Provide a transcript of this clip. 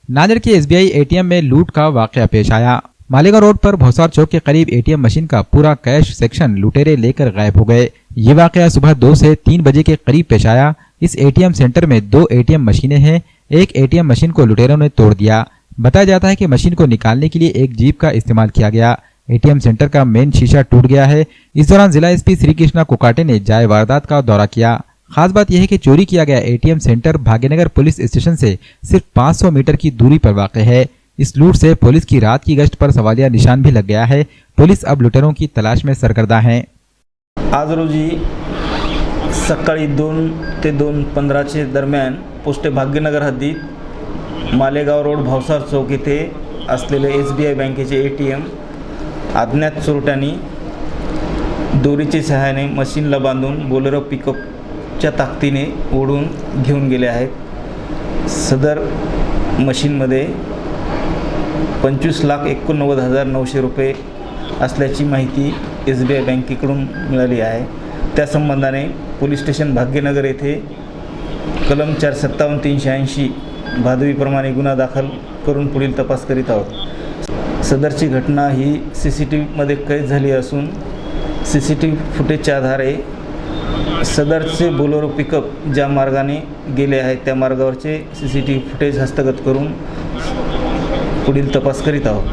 नांदेड़ के SBI ATM में लूट का वाकया पेश आया। मालेगांव रोड पर भौसार चौक के करीब एटीएम मशीन का पूरा कैश सेक्शन लुटेरे लेकर गायब हो गए। ये वाकया सुबह 2 से 3 बजे के करीब पेश आया। इस एटीएम सेंटर में 2 एटीएम मशीनें हैं। एक एटीएम मशीन को लुटेरों ने तोड़ दिया। बताया जाता है कि मशीन को निकालने के लिए एक जीप का इस्तेमाल किया गया। एटीएम सेंटर का मेन शीशा टूट गया है। इस दौरान जिला एसपी श्री कृष्णा कुकाटे ने जाए वारदात का दौरा किया। खास बात यह है कि चोरी किया गया ATM centre Bhagyanagar police station से सिर्फ 500 मीटर की दूरी पर वाक़ है। इस लूट से पुलिस की रात की गश्त पर सवालिया निशान भी लग गया है। पुलिस अब लुटेरों की तलाश में सरगर्दा है। आज रोजी सकाळी 2 ते 2:15 दरम्यान पोस्ट भाग्यनगर हद्दीत मालेगाव रोड भौसार चौक येथे असलेले एसबीआई बँकेचे एटीएम अज्ञात चोरट्यांनी दोरीच्या सहाय्याने मशीनला बांधून बोलेरो पिकअपच्या ताकदीने ओढून घेऊन गेले आहेत। सदर मशीनमध्ये 25,89,900 रुपये असल्याची माहिती एसबीआई बँकेकडून मिळाली आहे। त्या संबंधाने पोलीस स्टेशन भाग्यनगर येथे कलम 457 380 भादवीप्रमाणे गुन्हा दाखल करून पुढील तपास करीत आहोत। सदरची घटना ही सीसीटीव्हीमध्ये कैद झाली असून सीसीटीव्ही फुटेजच्या आधारे सदरचे बोलेरो पिकअप ज्या मार्गाने गेले आहेत त्या मार्गावरचे सीसीटीव्ही फुटेज हस्तगत करून पुढील तपास करीत आहोत।